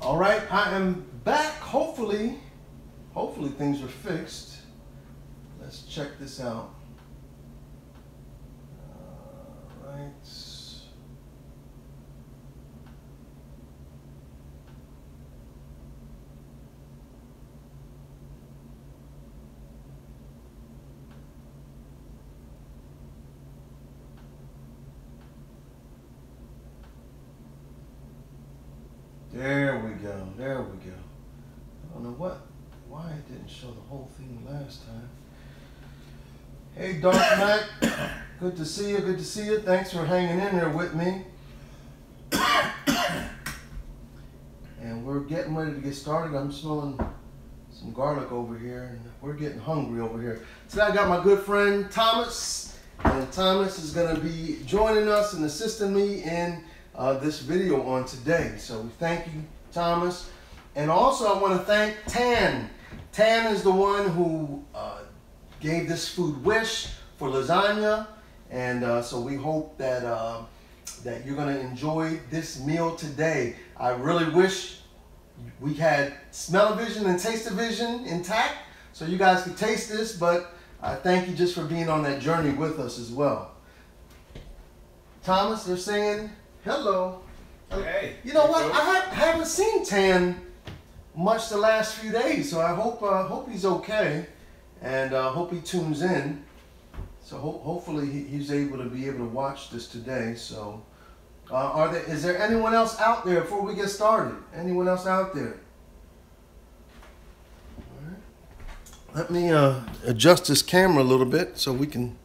All right, I am back. Hopefully things are fixed. Let's check this out. All right. There we go. There we go. I don't know why it didn't show the whole thing last time. Hey, Dark Mac. Good to see you. Good to see you. Thanks for hanging in there with me. And we're getting ready to get started. I'm smelling some garlic over here, and we're getting hungry over here. Today I got my good friend Thomas, and Thomas is going to be joining us and assisting me in this video on today. So we thank you, Thomas. And also I want to thank Tan. Tan is the one who gave this food wish for lasagna, and so we hope that that you're going to enjoy this meal today. I really wish we had smell-o-vision and taste-o-vision intact so you guys could taste this, but I thank you just for being on that journey with us as well. Thomas, they're saying hello. Hey. You know what? I haven't seen Tan much the last few days, so I hope he's okay, and hope he tunes in. So hopefully he's able to watch this today. So is there anyone else out there before we get started? Anyone else out there? All right. Let me adjust this camera a little bit so we can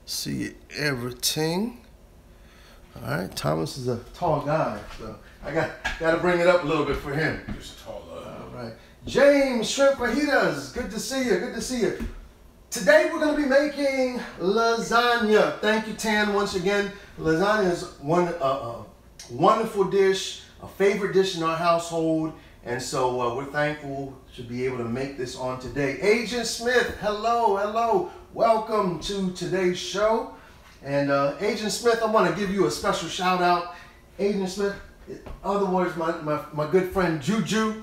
see everything. All right, Thomas is a tall guy, so I got to bring it up a little bit for him. Just taller. All right, James Shrimp Fajitas, good to see you. Good to see you. Today we're going to be making lasagna. Thank you, Tan, once again. Lasagna is one wonderful dish, a favorite dish in our household, and so we're thankful to be able to make this on today. Agent Smith, hello, hello. Welcome to today's show. And Agent Smith, I want to give you a special shout out. Agent Smith, in other words, my good friend Juju,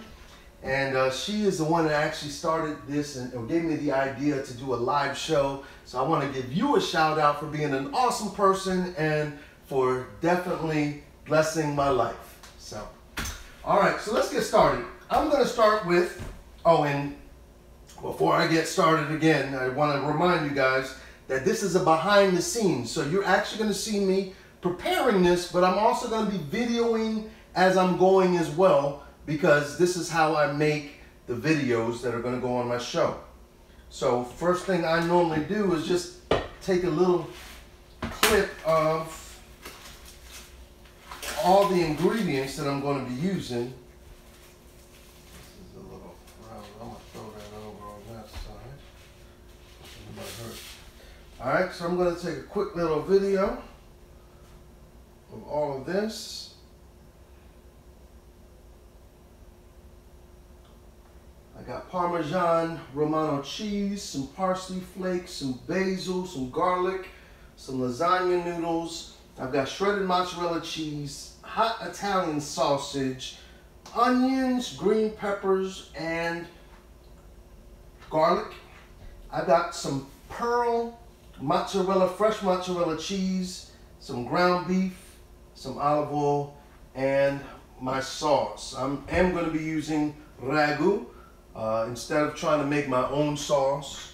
and she is the one that actually started this and gave me the idea to do a live show. So I want to give you a shout out for being an awesome person and for definitely blessing my life. So, all right, so let's get started. I'm going to start with, and before I get started again, I want to remind you guys that this is a behind the scenes. So you're actually going to see me preparing this, but I'm also going to be videoing as I'm going as well, because this is how I make the videos that are going to go on my show. So first thing I normally do is just take a little clip of all the ingredients that I'm going to be using. This is a little round. I'm going to throw that over on that side. It might hurt. All right, so I'm going to take a quick little video of all of this. I got Parmesan Romano cheese, some parsley flakes, some basil, some garlic, some lasagna noodles. I've got shredded mozzarella cheese, hot Italian sausage, onions, green peppers, and garlic. I've got some pearl mozzarella, fresh mozzarella cheese, some ground beef, some olive oil, and my sauce. I am going to be using ragu instead of trying to make my own sauce,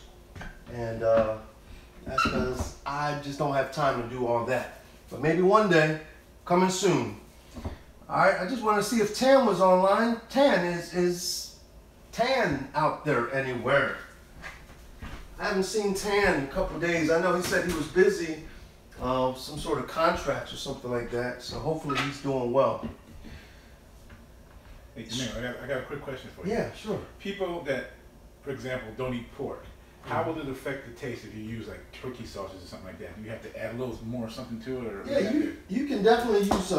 and that's because I just don't have time to do all that. But maybe one day, coming soon. All right, I just want to see if Tan was online. Tan, is Tan out there anywhere? I haven't seen Tan in a couple of days. I know he said he was busy, some sort of contracts or something like that. So hopefully he's doing well. Hey, Tamir, I got a quick question for you. Yeah, sure. People that, for example, don't eat pork, how will it affect the taste if you use like turkey sausage or something like that? Do you have to add a little more something to it? Or yeah, you can definitely use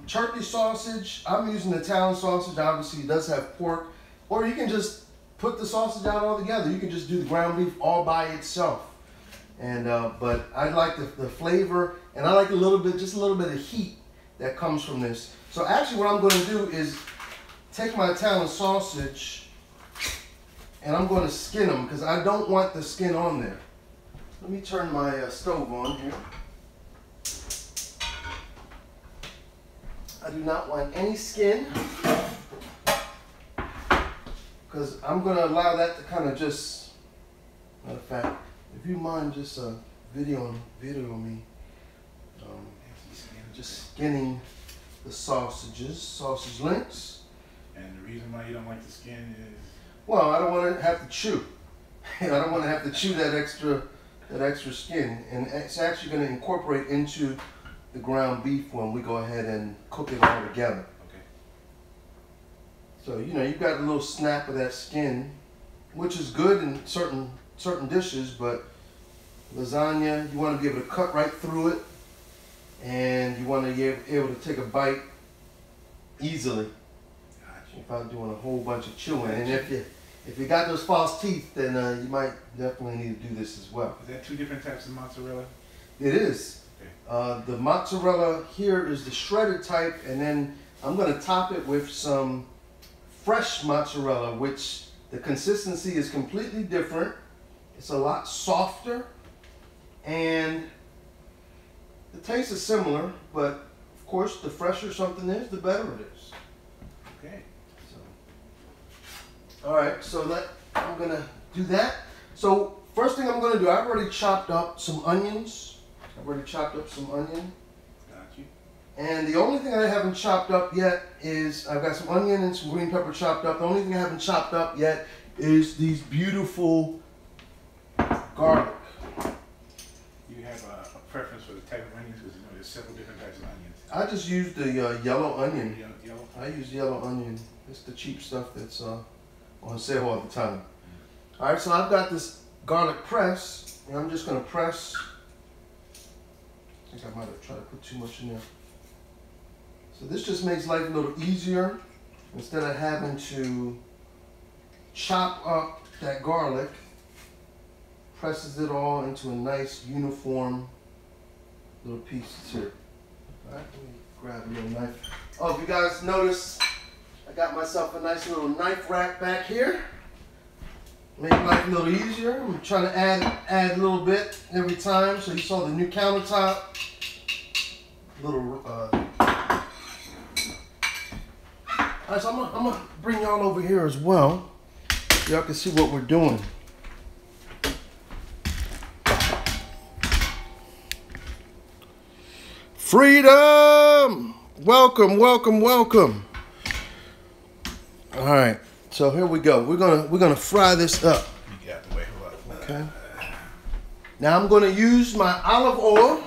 turkey sausage. I'm using Italian sausage. Obviously, it does have pork. Or you can just put the sausage out all together. You can just do the ground beef all by itself. And but I like the flavor, and I like just a little bit of heat that comes from this. So actually what I'm going to do is take my Italian sausage and I'm going to skin them because I don't want the skin on there. Let me turn my stove on here. I do not want any skin because I'm going to allow that to kind of just, matter of fact, if you mind just video me, just skinning the sausage links. And the reason why you don't like the skin is? Well, I don't want to have to chew. I don't want to have to chew that extra skin, and it's actually going to incorporate into the ground beef when we go ahead and cook it all together. Okay. So you know, you've got a little snap of that skin, which is good in certain dishes, but lasagna, you want to be able to cut right through it, and you want to be able to take a bite easily without doing a whole bunch of chewing. And if you got those false teeth, then you might definitely need to do this as well. Is that two different types of mozzarella? It is. Okay. The mozzarella here is the shredded type, and then I'm going to top it with some fresh mozzarella, which the consistency is completely different. It's a lot softer, and the taste is similar, but of course, the fresher something is, the better it is. Okay. All right, so I'm gonna do that. So first thing I'm gonna do, I've already chopped up some onions. Got you. And the only thing I haven't chopped up yet is, I've got some onion and some green pepper chopped up. The only thing I haven't chopped up yet is these beautiful garlic. You have a preference for the type of onions, because you know there's several different types of onions. I just use the yellow onion. Yellow? I use yellow onion. It's the cheap stuff that's on sale all the time. All right, so I've got this garlic press, and I'm just gonna press. I think I might have tried to put too much in there. So this just makes life a little easier. Instead of having to chop up that garlic, presses it all into a nice uniform little pieces here. All right, let me grab a little knife. Oh, if you guys notice, I got myself a nice little knife rack back here. Make life a little easier. I'm trying to add a little bit every time. So you saw the new countertop. Little. All right, so I'm gonna bring y'all over here as well. So y'all can see what we're doing. Freedom! Welcome, welcome, welcome. All right, so here we go. We're gonna fry this up. You got the way. Hold on. Okay. Now I'm gonna use my olive oil.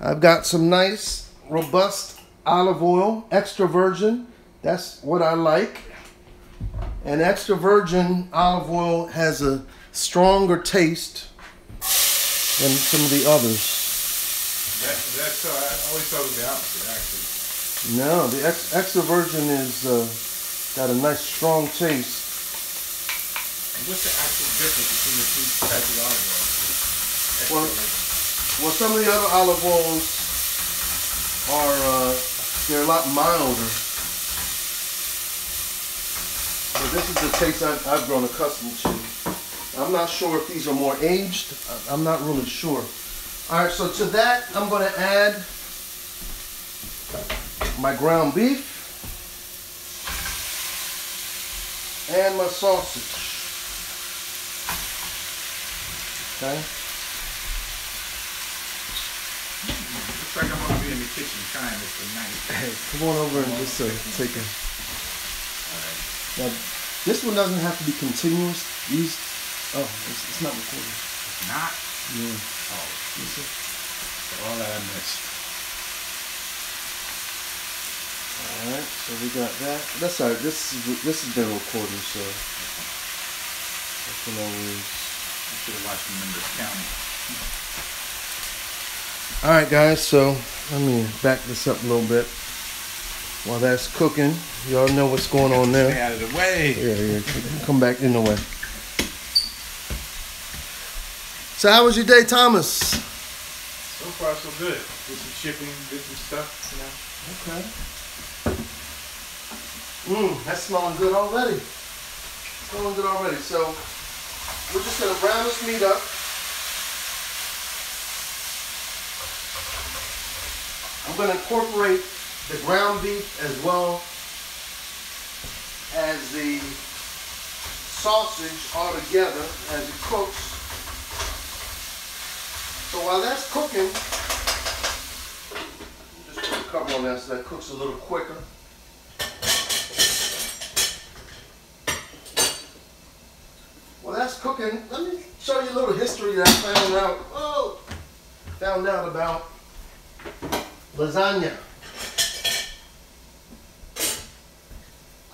I've got some nice, robust olive oil, extra virgin. That's what I like. And extra virgin olive oil has a stronger taste than some of the others. That's I always thought it was the opposite, actually. No, the extra virgin is got a nice strong taste. And what's the actual difference between the two types of olive oil? Well, some of the other olive oils are they're a lot milder. But this is the taste I've grown accustomed to. I'm not sure if these are more aged. I'm not really sure. All right, so to that, I'm going to add my ground beef and my sausage. Okay. Looks like I'm going to be in the kitchen trying this tonight. Hey, come on over and just take a. Alright. Now, this one doesn't have to be continuous. These, it's not recording. It's not? Yeah. Oh, all that I missed. All right, so we got that. That's all right. This has been recorded, so I can always. I should have watched the numbers counting. All right, guys. So let me back this up a little bit while that's cooking. Y'all know what's going on there. Stay out of the way. Yeah. Come back in the way. So how was your day, Thomas? So far, so good. Did some shipping, did some stuff, you know. Okay. That's smelling good already. Smelling good already. So we're just gonna brown this meat up. I'm gonna incorporate the ground beef as well as the sausage all together as it cooks. So while that's cooking, just put a cover on that so that cooks a little quicker. While that's cooking, let me show you a little history that I found out about lasagna.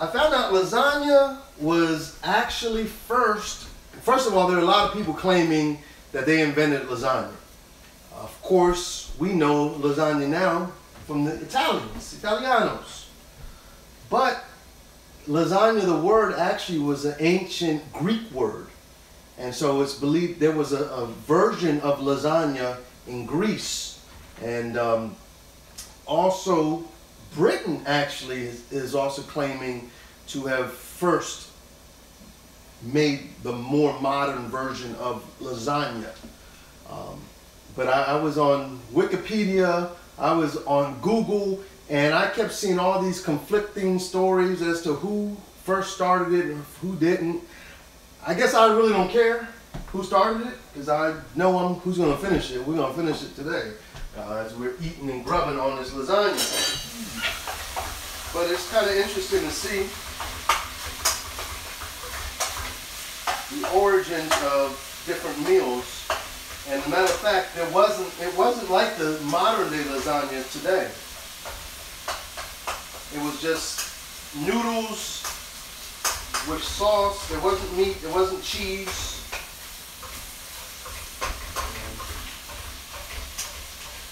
I found out lasagna was actually first of all, there are a lot of people claiming that they invented lasagna. Of course, we know lasagna now from the Italians, Italianos. But lasagna, the word actually was an ancient Greek word. And so it's believed there was a version of lasagna in Greece. And also Britain actually is also claiming to have first made the more modern version of lasagna. But I was on Wikipedia, I was on Google, and I kept seeing all these conflicting stories as to who first started it and who didn't. I guess I really don't care who started it, because I know who's going to finish it. We're going to finish it today as we're eating and grubbing on this lasagna. But it's kind of interesting to see the origins of different meals. And as a matter of fact, it wasn't like the modern day lasagna today. It was just noodles with sauce. There wasn't meat, there wasn't cheese.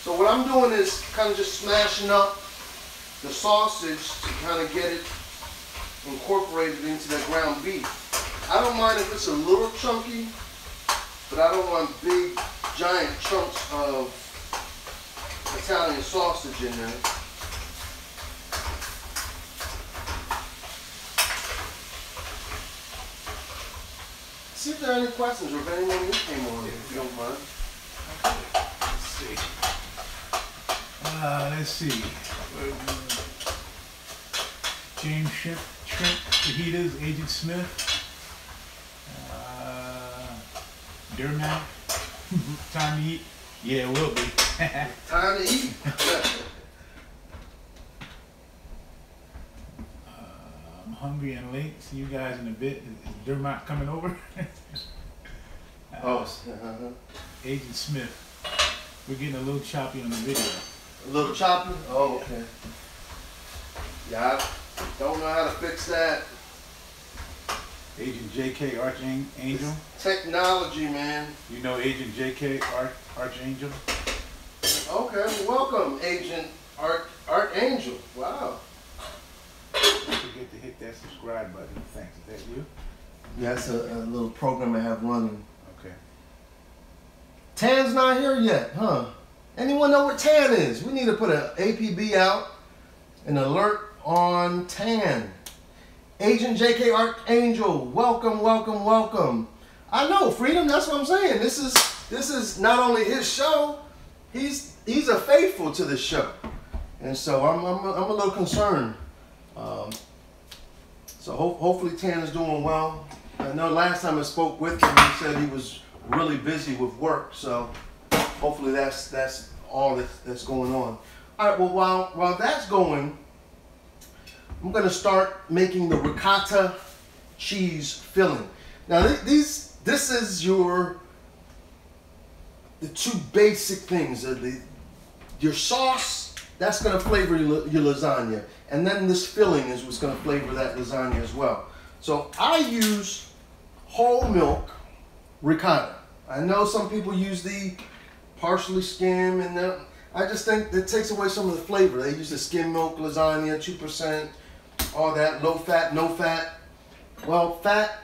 So what I'm doing is kind of just smashing up the sausage to kind of get it incorporated into that ground beef. I don't mind if it's a little chunky, but I don't want big, giant chunks of Italian sausage in there. See if there are any questions or if anyone new came on, if you don't mind. Let's see. James Shrimp Fajitas, Agent Smith. Dermac. Time to eat. Yeah, it will be. Time to eat. I'm hungry and late. See you guys in a bit. Is Dermac coming over? Agent Smith. We're getting a little choppy on the video. A little choppy? Oh, okay. Yeah, I don't know how to fix that. Agent JK Archangel. Technology, man. You know Agent JK Archangel? Okay, welcome, Agent Archangel. Wow. Don't forget to hit that subscribe button. Thanks. Is that you? Yeah, that's a little program I have running. Okay. Tan's not here yet, huh? Anyone know where Tan is? We need to put an APB out, an alert on Tan. Agent JK Archangel, welcome, welcome, welcome. I know, Freedom, that's what I'm saying. This is not only his show, he's a faithful to this show. And so I'm a little concerned. So hopefully Tan is doing well. I know last time I spoke with him, he said he was really busy with work. So hopefully that's all that's going on. All right, well, while that's going, I'm going to start making the ricotta cheese filling. Now this is the two basic things. Your sauce, that's going to flavor your lasagna. And then this filling is what's going to flavor that lasagna as well. So I use whole milk ricotta. I know some people use the partially skim, and I just think that takes away some of the flavor. They use the skim milk lasagna, 2%, all that, low fat, no fat. Well, fat,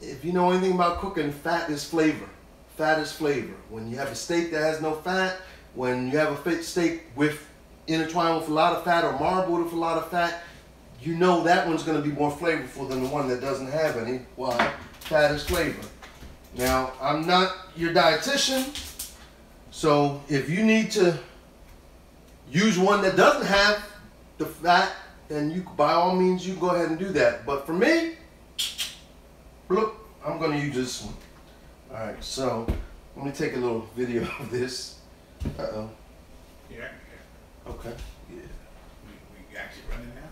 if you know anything about cooking, fat is flavor. Fat is flavor. When you have a steak that has no fat, when you have a steak intertwined with a lot of fat or marbled with a lot of fat, you know that one's going to be more flavorful than the one that doesn't have any. Why? Fat is flavor. Now, I'm not your dietitian, so if you need to use one that doesn't have the fat, then you, by all means, you go ahead and do that. But for me, look, I'm going to use this one. All right, so let me take a little video of this. Uh-oh. Yeah. Okay. Yeah. We actually running now?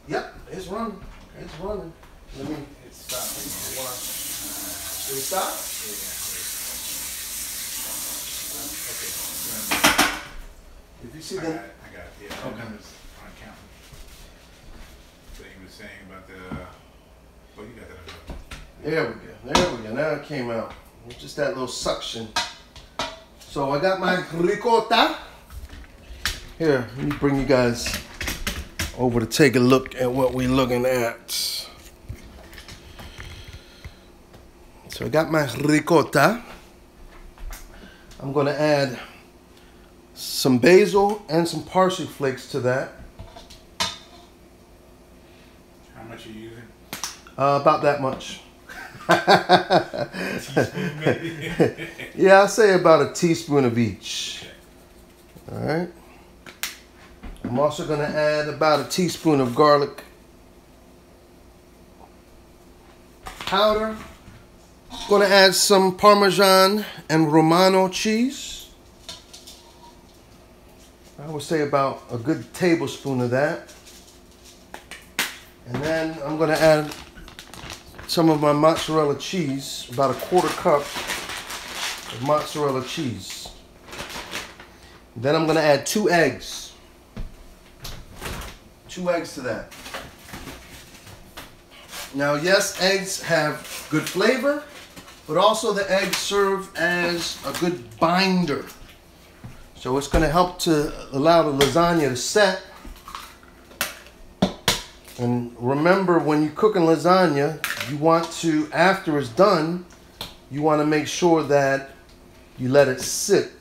Yep, it's running. Okay. It's running. Let me. It's stopping. Should we stop? Yeah. Okay. If you see I the. got it. Yeah. Okay. Numbers on count. So you were saying about the. Oh, you got that. There we go. There we go. Now it came out. It's just that little suction. So I got my ricotta. Here, let me bring you guys over to take a look at what we're looking at. So I got my ricotta. I'm going to add some basil and some parsley flakes to that. How much are you using? About that much. Teaspoon maybe? Yeah, I'll say about a teaspoon of each. All right. I'm also going to add about a teaspoon of garlic powder. Going to add some Parmesan and Romano cheese. I would say about a good tablespoon of that. And then I'm going to add some of my mozzarella cheese, about a quarter cup of mozzarella cheese. Then I'm going to add 2 eggs. 2 eggs to that. Now, yes, eggs have good flavor, but also the eggs serve as a good binder. So it's going to help to allow the lasagna to set. And remember, when you're cooking lasagna, you want to, after it's done, you want to make sure that you let it sit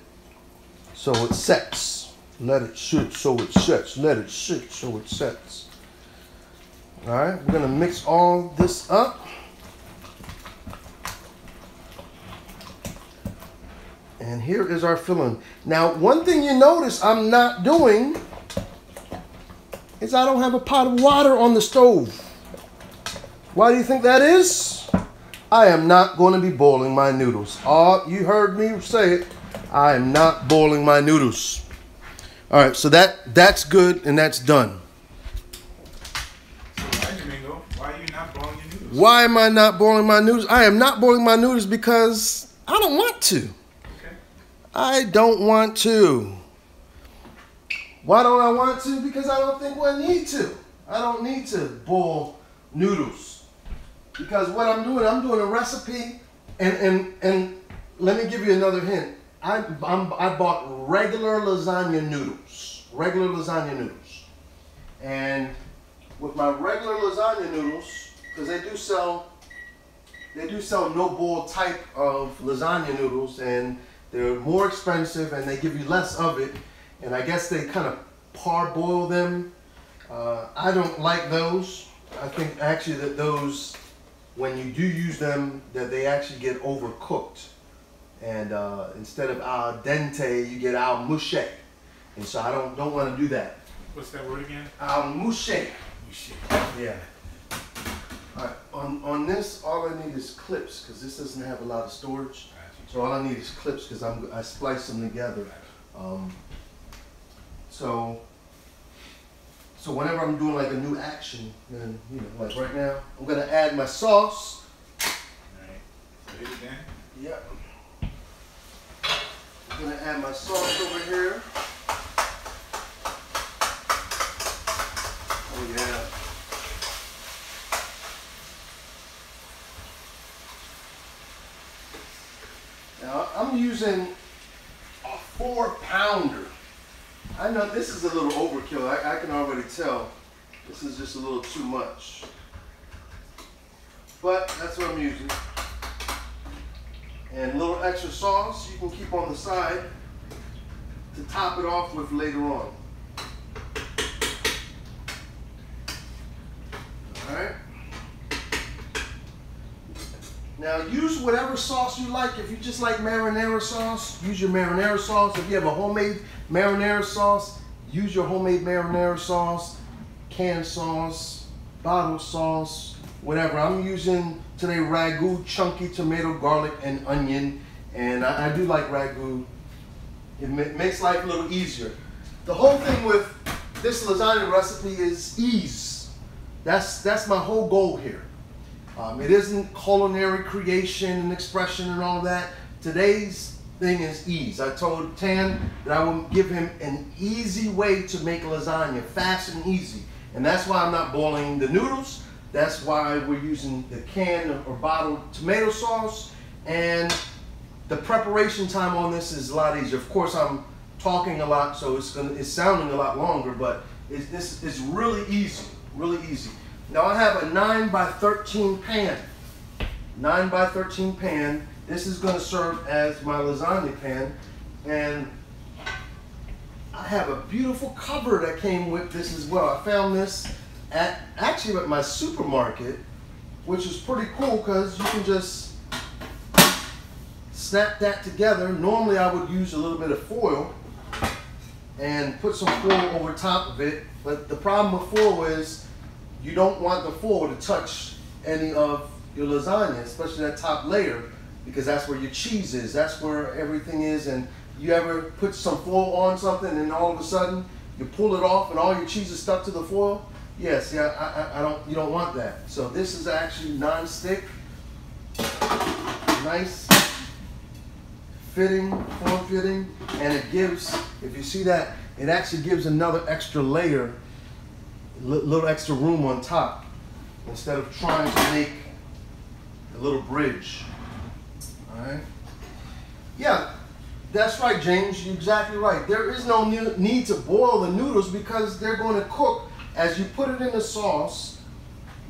so it sets. Let it sit so it sets. Let it sit so it sets. All right, we're going to mix all this up. And here is our filling. Now, one thing you notice I'm not doing is I don't have a pot of water on the stove. Why do you think that is? I am not going to be boiling my noodles. Oh, you heard me say it. I am not boiling my noodles. All right, so that's good and that's done. So why, Domingo? Why are you not boiling your noodles? Why am I not boiling my noodles? I am not boiling my noodles because I don't want to. Okay. I don't want to. Why don't I want to? Because I don't think I need to. I don't need to boil noodles. Because what I'm doing a recipe, and let me give you another hint. I bought regular lasagna noodles. Regular lasagna noodles. And with my regular lasagna noodles, because they do sell no boil type of lasagna noodles, and they're more expensive and they give you less of it. And I guess they kind of parboil them. I don't like those. I think actually that those, when you do use them, that they actually get overcooked. And instead of al dente, you get al mouche. And so I don't want to do that. What's that word again? Al mouche. Mouche. Yeah. All right. On this, all I need is clips, because this doesn't have a lot of storage. So all I need is clips, because I splice them together. So whenever I'm doing like a new action, then, you know, like right now, I'm gonna add my sauce. All right. So hit it then. Yep. I'm gonna add my sauce over here. Oh yeah. Now I'm using a 4-pounder. I know this is a little overkill. I can already tell this is just a little too much. But that's what I'm using. And a little extra sauce you can keep on the side to top it off with later on. All right. Now use whatever sauce you like. If you just like marinara sauce, use your marinara sauce. If you have a homemade marinara sauce, use your homemade marinara sauce, canned sauce, bottled sauce, whatever. I'm using today ragu, chunky tomato, garlic, and onion. And I do like ragu. It makes life a little easier. The whole thing with this lasagna recipe is ease. That's my whole goal here. It isn't culinary creation and expression and all that. Today's thing is ease. I told Tan that I will give him an easy way to make lasagna, fast and easy. And that's why I'm not boiling the noodles. That's why we're using the canned or bottled tomato sauce. And the preparation time on this is a lot easier. Of course, I'm talking a lot, so it's sounding a lot longer, but this is really easy, really easy. Now I have a 9 by 13 pan. 9 by 13 pan. This is going to serve as my lasagna pan. And I have a beautiful cover that came with this as well. I found this actually at my supermarket, which is pretty cool because you can just snap that together. Normally I would use a little bit of foil and put some foil over top of it. But the problem with foil is you don't want the foil to touch any of your lasagna, especially that top layer, because that's where your cheese is. That's where everything is. And you ever put some foil on something and all of a sudden you pull it off and all your cheese is stuck to the foil? Yes, yeah, you don't want that. So this is actually non-stick, nice fitting, form fitting, and it gives, if you see that, it actually gives another extra layer, little extra room on top, instead of trying to make a little bridge. All right. Yeah, that's right, James. You're exactly right. There is no need to boil the noodles because they're going to cook as you put it in the sauce.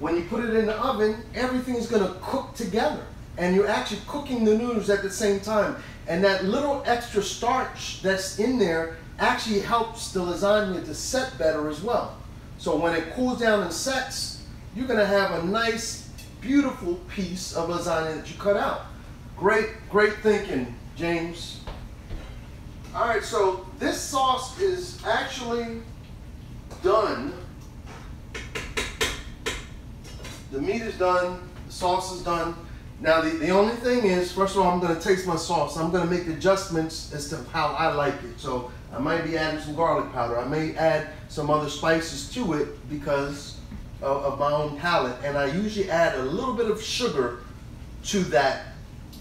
When you put it in the oven, everything is going to cook together, and you're actually cooking the noodles at the same time. And that little extra starch that's in there actually helps the lasagna to set better as well. So when it cools down and sets, you're going to have a nice, beautiful piece of lasagna that you cut out. Great thinking, James. All right, so this sauce is actually done. The meat is done, the sauce is done. Now the only thing is, first of all, I'm going to taste my sauce. I'm going to make adjustments as to how I like it. So I might be adding some garlic powder. I may add some other spices to it because of my own palate. And I usually add a little bit of sugar to that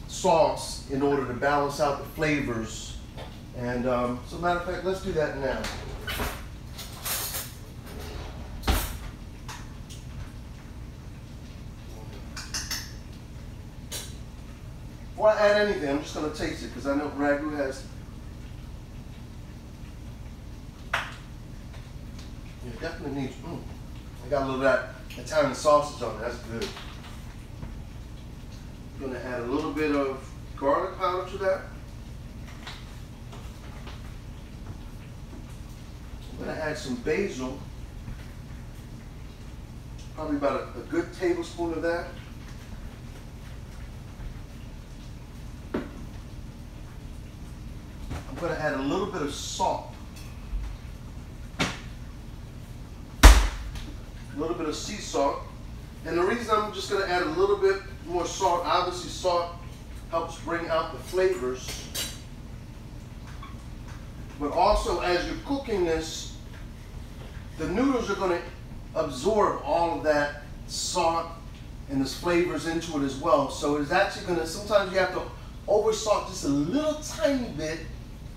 sauce in order to balance out the flavors. And so matter of fact, let's do that now. Before I add anything, I'm just going to taste it because I know ragu has. It definitely needs. I got a little of that Italian sausage on it. That's good. I'm going to add a little bit of garlic powder to that. I'm going to add some basil. Probably about a good tablespoon of that. I'm going to add a little bit of salt, a little bit of sea salt, and the reason I'm just going to add a little bit more salt, obviously salt helps bring out the flavors, but also as you're cooking this, the noodles are going to absorb all of that salt and those flavors into it as well. So it's actually going to, sometimes you have to over salt just a little tiny bit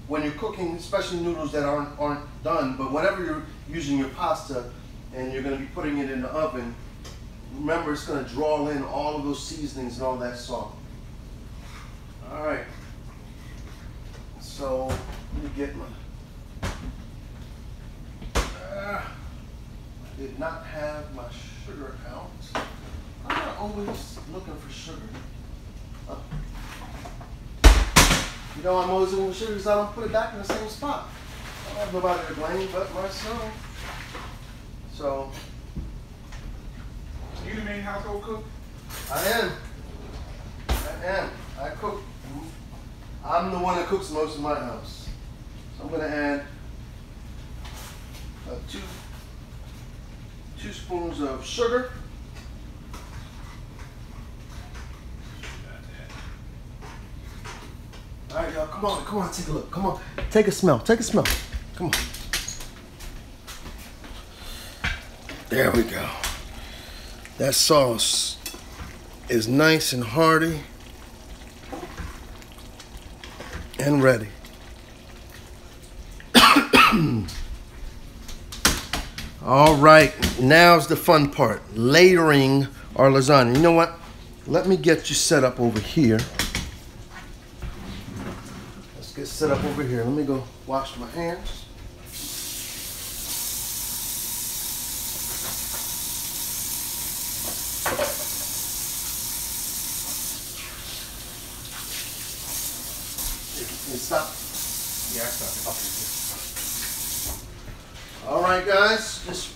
when you're cooking, especially noodles that aren't done. But whenever you're using your pasta and you're going to be putting it in the oven, remember it's going to draw in all of those seasonings and all that salt. All right. So let me get my. I did not have my sugar out. I'm not always looking for sugar. You know, I'm always looking for sugar because I don't put it back in the same spot. I don't have nobody to blame but myself. So, you the main household cook? I am. I cook. I'm the one that cooks most in my house. So I'm gonna add 2 spoons of sugar. All right, y'all, come on, take a look. Come on, take a smell. Come on. There we go. That sauce is nice and hearty and ready. All right, now's the fun part, layering our lasagna. You know what? Let me get you set up over here. Let's get set up over here. Let me go wash my hands. Stop. Yeah, I stopped. All right, guys, just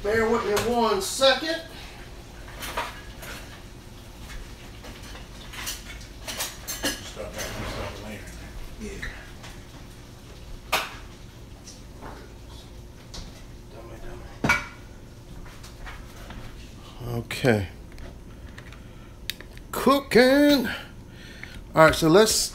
bear with me 1 second. Start layering. Yeah. Dummy. Okay. Cooking. All right, so let's.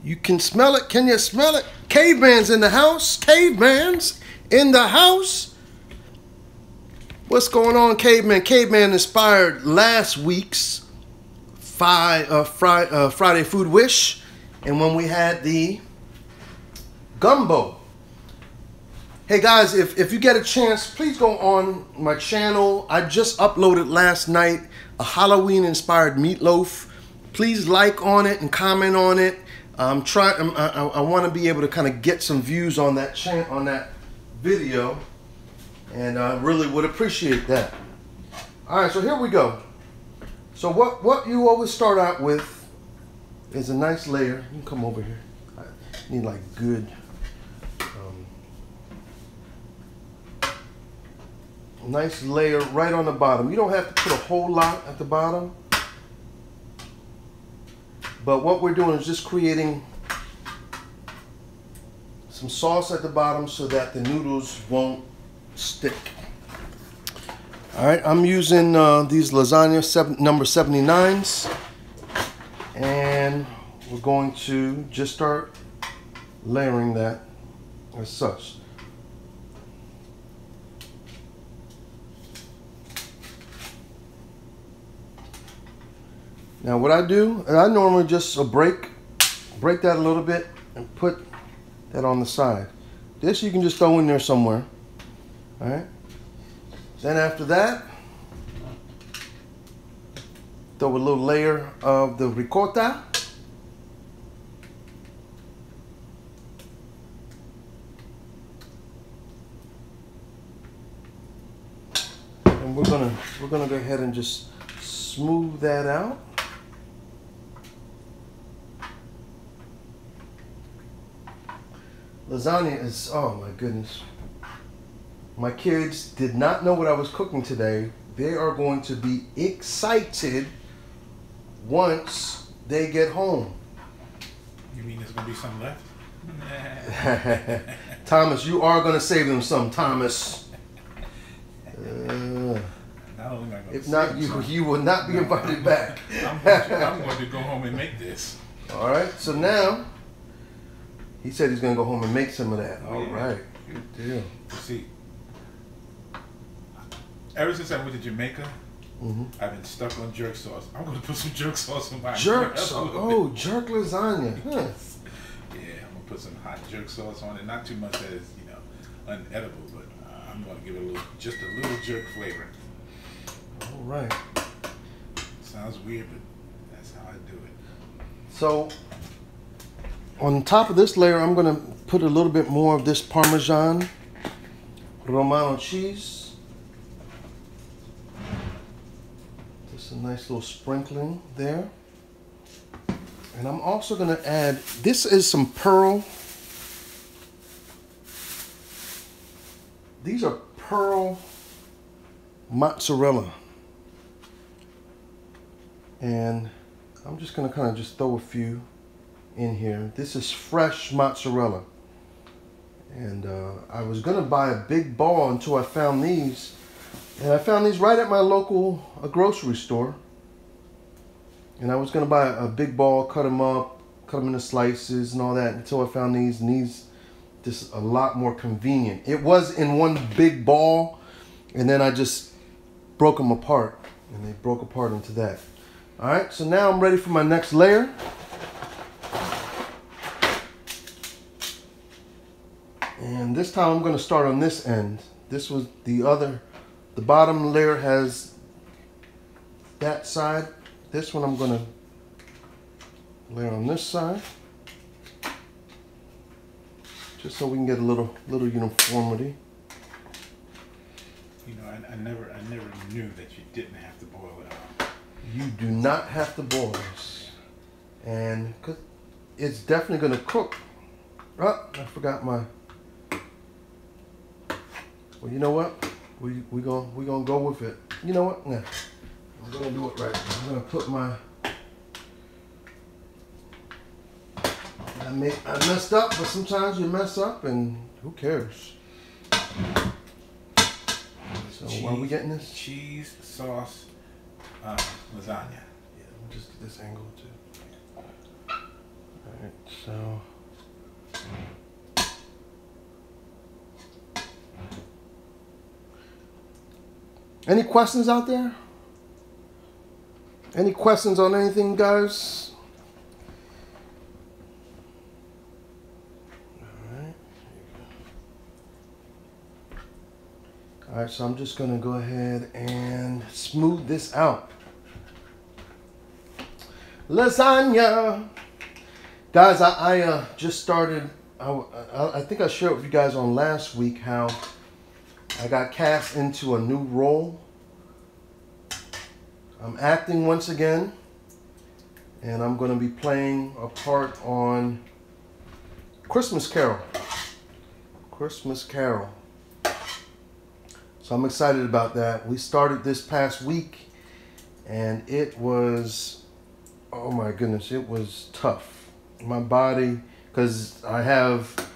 You can smell it. Can you smell it? Caveman's in the house. Caveman's in the house. What's going on, Caveman? Caveman inspired last week's Friday Food Wish, and when we had the gumbo. Hey guys, if you get a chance, please go on my channel. I just uploaded last night a Halloween inspired meatloaf. Please like on it and comment on it. I want to be able to kind of get some views on that video, and I really would appreciate that. All right, so here we go. So what you always start out with is a nice layer. You can come over here. I need like good, nice layer right on the bottom. You don't have to put a whole lot at the bottom. But what we're doing is just creating some sauce at the bottom so that the noodles won't stick. All right, I'm using these lasagna number 79s, and we're going to just start layering that as such. Now what I do, I normally just break that a little bit and put that on the side. This you can just throw in there somewhere. All right. Then after that, throw a little layer of the ricotta. And we're gonna go ahead and just smooth that out. Lasagna is, oh my goodness. My kids did not know what I was cooking today. They are going to be excited once they get home. You mean there's going to be some left? Thomas, you are going to save them some, Thomas. If not, you will not be invited back. I'm going to go home and make this. All right, so now, he said he's going to go home and make some of that. All right, good deal. See, ever since I went to Jamaica, I've been stuck on jerk sauce. I'm going to put some jerk sauce in my jerk sauce. Oh, jerk lasagna. Huh. Yeah, I'm going to put some hot jerk sauce on it. Not too much that is, unedible, but I'm going to give it just a little jerk flavor. All right. Sounds weird, but that's how I do it. So, on top of this layer, I'm going to put a little bit more of this Parmesan Romano cheese. Just a nice little sprinkling there. And I'm also going to add, this is some pearl. These are pearl mozzarella. And I'm just gonna kind of just throw a few in here. This is fresh mozzarella. And I was gonna buy a big ball until I found these. And I found these right at my local grocery store. And I was gonna buy a big ball, cut them up, cut them into slices and all that until I found these. And these just a lot more convenient. It was in one big ball, and then I just broke them apart. And they broke apart into that. All right, so now I'm ready for my next layer. And this time I'm gonna start on this end. This was the bottom layer has that side. This one I'm gonna layer on this side. Just so we can get a little uniformity. You know, I never knew that you didn't have to boil it out. You do not have to boil this. And cause it's definitely gonna cook. Oh, I forgot my. Well, you know what? We gonna go with it. You know what? Nah, I'm gonna do it right. I'm gonna put my. I messed up, but sometimes you mess up, and who cares? So why are we getting this? Cheese sauce lasagna. Yeah, let me just get this angle too. All right, so. Any questions out there? Any questions on anything, guys? All right, so I'm just gonna go ahead and smooth this out. Lasagna. Guys, I just started, I think I shared with you guys on last week how I got cast into a new role. I'm acting once again, and I'm gonna be playing a part on Christmas Carol. Christmas Carol. So I'm excited about that. We started this past week, and it was, oh my goodness, it was tough. My body, because I have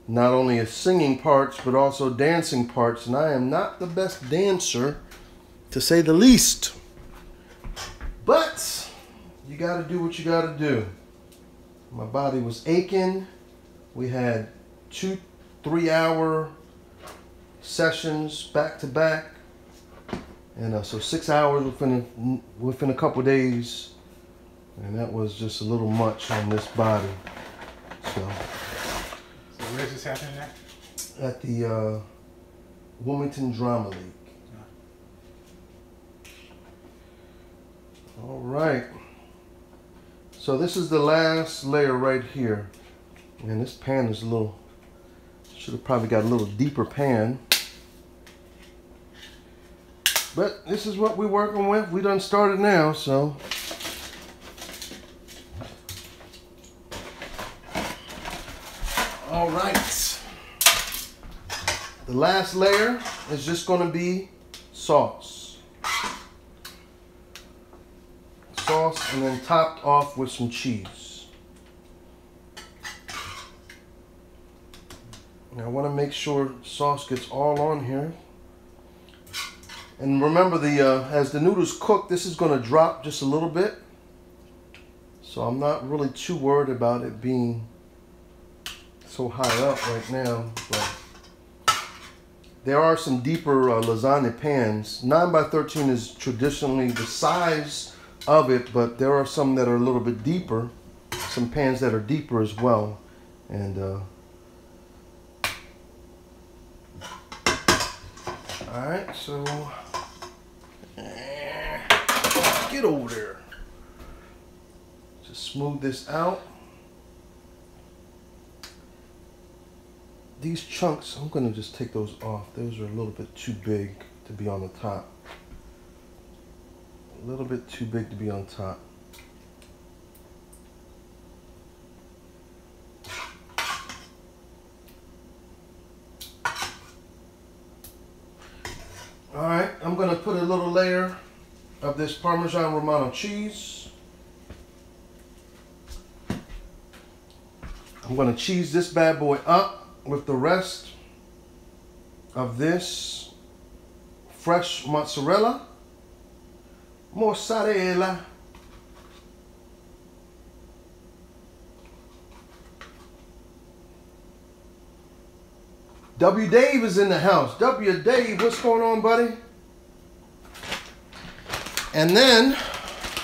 not only a singing parts, but also dancing parts, and I am not the best dancer, to say the least. But you gotta do what you gotta do. My body was aching. We had 2-3 hour sessions back to back, and so 6 hours within a couple days, and that was just a little much on this body. So where's this happening at? At the Wilmington Drama League. All right. So this is the last layer right here, and this pan is a little. Should have probably got a little deeper pan. But this is what we're working with. We done started now, so. All right. The last layer is just going to be sauce. Sauce, and then topped off with some cheese. Now I want to make sure sauce gets all on here. And remember, as the noodles cook, this is going to drop just a little bit. So I'm not really too worried about it being so high up right now. But there are some deeper lasagna pans. 9x13 is traditionally the size of it, but there are some that are a little bit deeper. Some pans that are deeper as well. And all right, so get over there. Just smooth this out. These chunks, I'm gonna just take those off. Those are a little bit too big to be on the top. A little bit too big to be on top. All right, I'm gonna put a little layer of this Parmesan Romano cheese. I'm gonna cheese this bad boy up with the rest of this fresh mozzarella. Mozzarella. W. Dave is in the house. W. Dave, what's going on, buddy? And then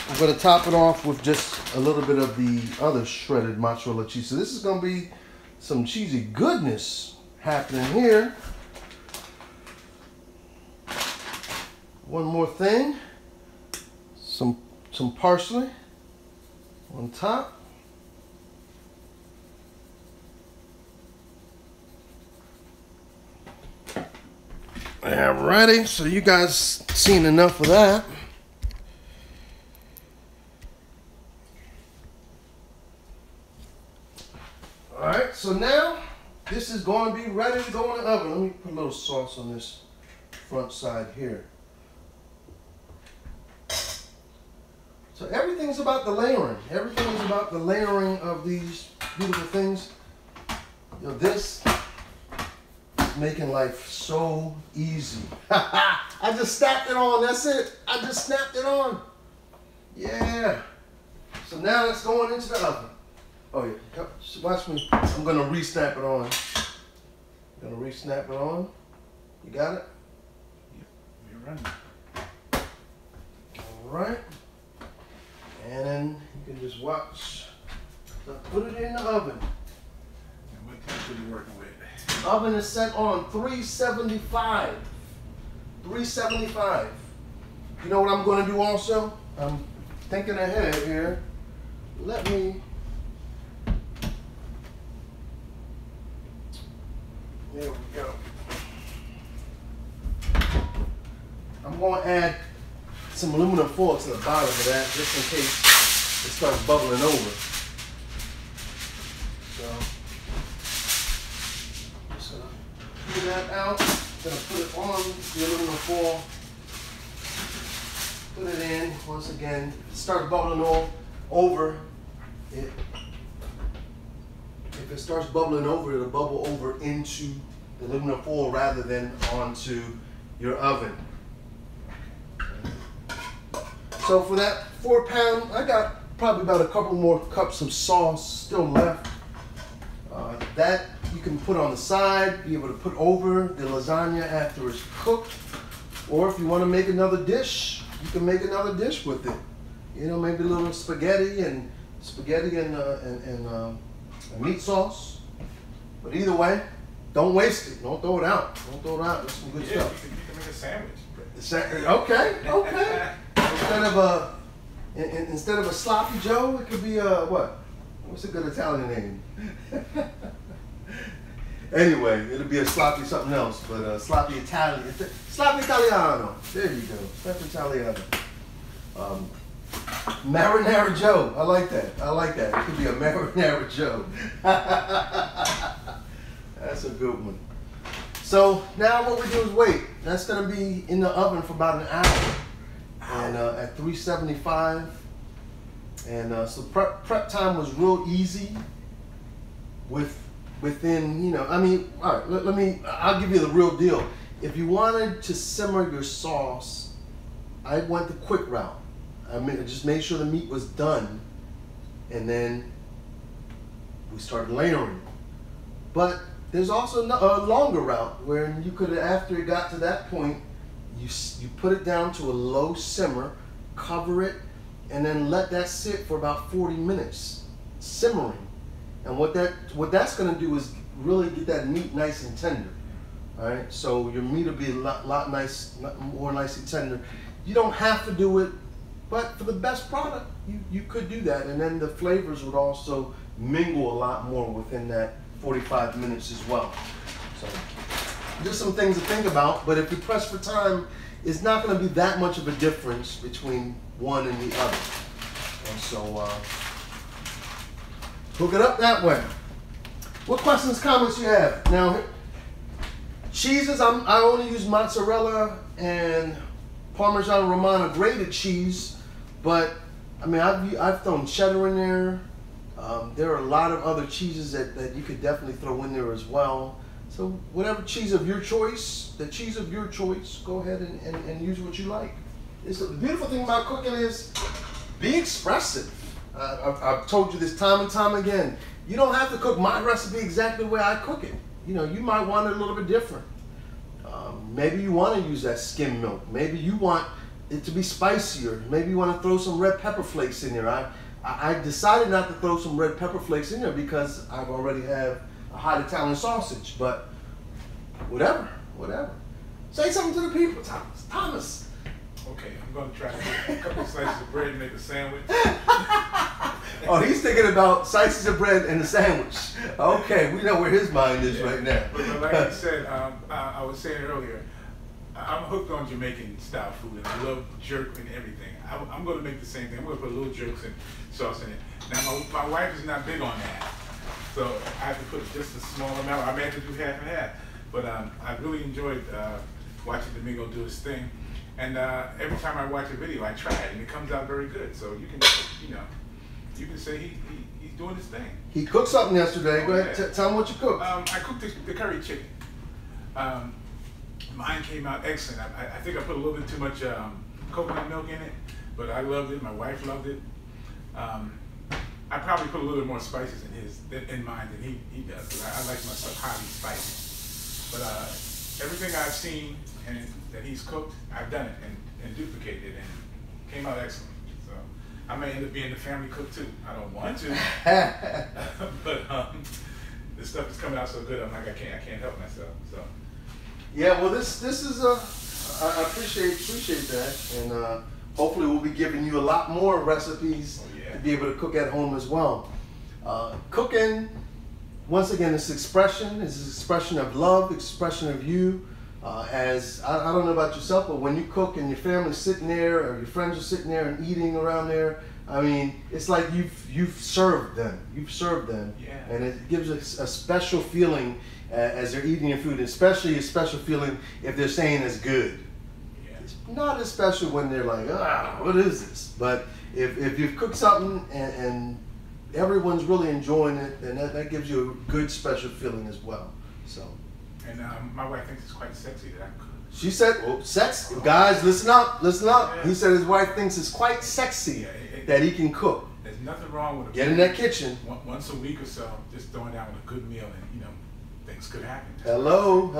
I'm going to top it off with just a little bit of the other shredded mozzarella cheese. So this is going to be some cheesy goodness happening here. One more thing. Some parsley on top. Alrighty, so you guys seen enough of that. Alright, so now this is going to be ready to go in the oven. Let me put a little sauce on this front side here. So everything's about the layering. Everything is about the layering of these beautiful things. You know, this making life so easy. I just snapped it on, that's it. I just snapped it on. Yeah. So now it's going into the oven. Oh yeah, watch me. I'm gonna re-snap it on. I'm gonna re-snap it on. You got it? You're running. All right. And then you can just watch. So put it in the oven. And what temperature are you working with? Oven is set on 375. 375. You know what I'm going to do also? I'm thinking ahead here. Let me. There we go. I'm going to add some aluminum foil to the bottom of that just in case it starts bubbling over. So. That out, gonna put it on the aluminum foil, put it in, once again, start bubbling over. If it starts bubbling over, it'll bubble over into the aluminum foil rather than onto your oven. So for that 4 pound, I got probably about a couple more cups of sauce still left. That you can put on the side, be able to put over the lasagna after it's cooked. Or if you want to make another dish, you can make another dish with it. You know, maybe a little spaghetti and meat sauce. But either way, don't waste it. Don't throw it out. Don't throw it out. That's some good stuff. You can make a sandwich. Okay, okay. Instead of a sloppy Joe, it could be a what? What's a good Italian name? Anyway, it'll be a sloppy something else, but sloppy Italian. Sloppy Italiano. There you go. Sloppy Italiano. Marinara Joe. I like that. I like that. It could be a Marinara Joe. That's a good one. So now what we do is wait. That's going to be in the oven for about an hour. And at 375. And so prep time was real easy within, you know, I mean, all right, I'll give you the real deal. If you wanted to simmer your sauce, I went the quick route. I mean, I just made sure the meat was done, and then we started layering. But there's also a longer route where you could, after it got to that point, you put it down to a low simmer, cover it, and then let that sit for about 40 minutes, simmering. And what that's going to do is really get that meat nice and tender. All right, so your meat will be a lot more nicely tender. You don't have to do it, but for the best product, you could do that, and then the flavors would also mingle a lot more within that 45 minutes as well. So just some things to think about. But if you press for time, it's not going to be that much of a difference between one and the other. And so. Hook it up that way. What questions, comments you have? Now, Cheeses, I only use mozzarella and Parmesan Romano grated cheese, but I mean I've thrown cheddar in there. There are a lot of other cheeses that you could definitely throw in there as well. So whatever cheese of your choice, go ahead and use what you like. The beautiful thing about cooking is be expressive. I've told you this time and time again. You don't have to cook my recipe exactly the way I cook it. You know, you might want it a little bit different. Maybe you want to use that skim milk. Maybe you want it to be spicier. Maybe you want to throw some red pepper flakes in there. I decided not to throw some red pepper flakes in there because I already have a hot Italian sausage. But whatever. Say something to the people, Thomas. Okay, I'm going to try to get a couple of slices of bread and make a sandwich. Oh, he's thinking about slices of bread and a sandwich. Okay, we know where his mind is right now. But like you said, I was saying earlier, I'm hooked on Jamaican style food, and I love jerk and everything. I'm going to make the same thing. I'm going to put a little jerks and sauce in it. Now, my wife is not big on that, so I have to put just a small amount. I may have to do half and half. But I really enjoyed watching Domingo do his thing. And every time I watch a video, I try it, and it comes out very good. So you can say he's doing his thing. He cooked something yesterday. Go ahead, tell him what you cooked. I cooked the curry chicken. Mine came out excellent. I think I put a little bit too much coconut milk in it, but I loved it. My wife loved it. I probably put a little bit more spices in mine than he does, because I like my stuff highly spicy. But everything I've seen and that he's cooked, I've done it and duplicated it, and came out excellent. So I may end up being the family cook too. I don't want to, but this stuff is coming out so good. I'm like, I can't help myself. So yeah, well, this is I appreciate that, and hopefully we'll be giving you a lot more recipes to be able to cook at home as well. Cooking, once again, it's expression. It's an expression of love, expression of you. As I don't know about yourself, but when you cook and your family's sitting there or your friends are sitting there and eating around there, I mean, it's like you've served them. You've served them, and it gives a special feeling as they're eating your food, especially a special feeling if they're saying it's good. Yeah. It's not as special when they're like, what is this? But if you've cooked something and everyone's really enjoying it, then that gives you a good special feeling as well. So. And my wife thinks it's quite sexy that I cook. She said, well, sex, guys, listen up. Yeah. He said his wife thinks it's quite sexy that he can cook. There's nothing wrong with it. Get in that kitchen. Once a week or so, just throwing down with a good meal, and things could happen. Hello.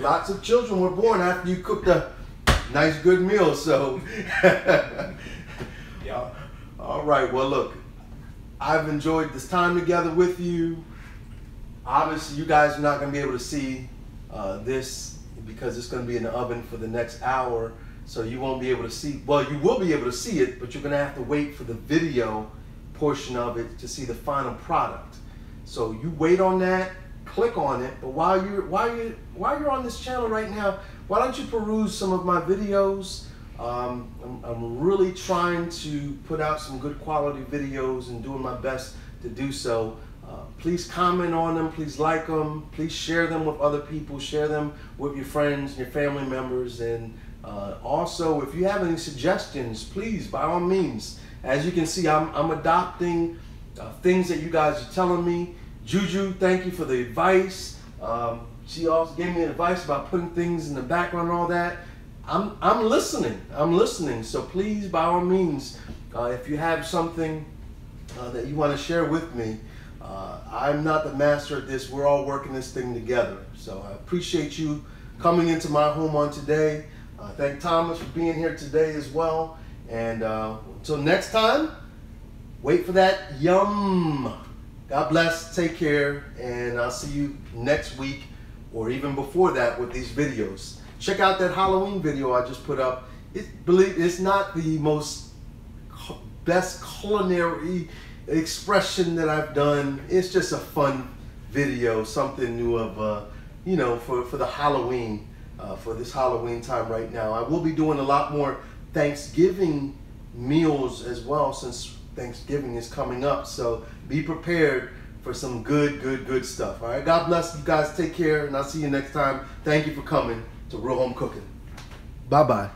Lots of children were born after you cooked a nice, good meal, so. Yeah. All right, well, look, I've enjoyed this time together with you. Obviously, you guys are not going to be able to see this because it's going to be in the oven for the next hour, so you won't be able to see. Well, you will be able to see it, but you're going to have to wait for the video portion of it to see the final product. So you wait on that, click on it. But while you're on this channel right now, why don't you peruse some of my videos? I'm really trying to put out some good quality videos and doing my best to do so. Please comment on them, please like them, please share them with other people, share them with your friends, your family members, and also if you have any suggestions, please, by all means. As you can see, I'm adopting things that you guys are telling me. Juju, thank you for the advice. She also gave me advice about putting things in the background and all that. I'm listening, so please, by all means, if you have something that you want to share with me, I'm not the master at this. We're all working this thing together. So I appreciate you coming into my home on today. Thank Thomas for being here today as well. And until next time, wait for that yum. God bless, take care, and I'll see you next week or even before that with these videos. Check out that Halloween video I just put up. It's not the best culinary expression that I've done. It's just a fun video, something new of for the Halloween, for this Halloween time right now. I will be doing a lot more Thanksgiving meals as well, since Thanksgiving is coming up, so be prepared for some good stuff. All right, God bless you guys. Take care, and I'll see you next time. Thank you for coming to Real Home Cooking. Bye-bye.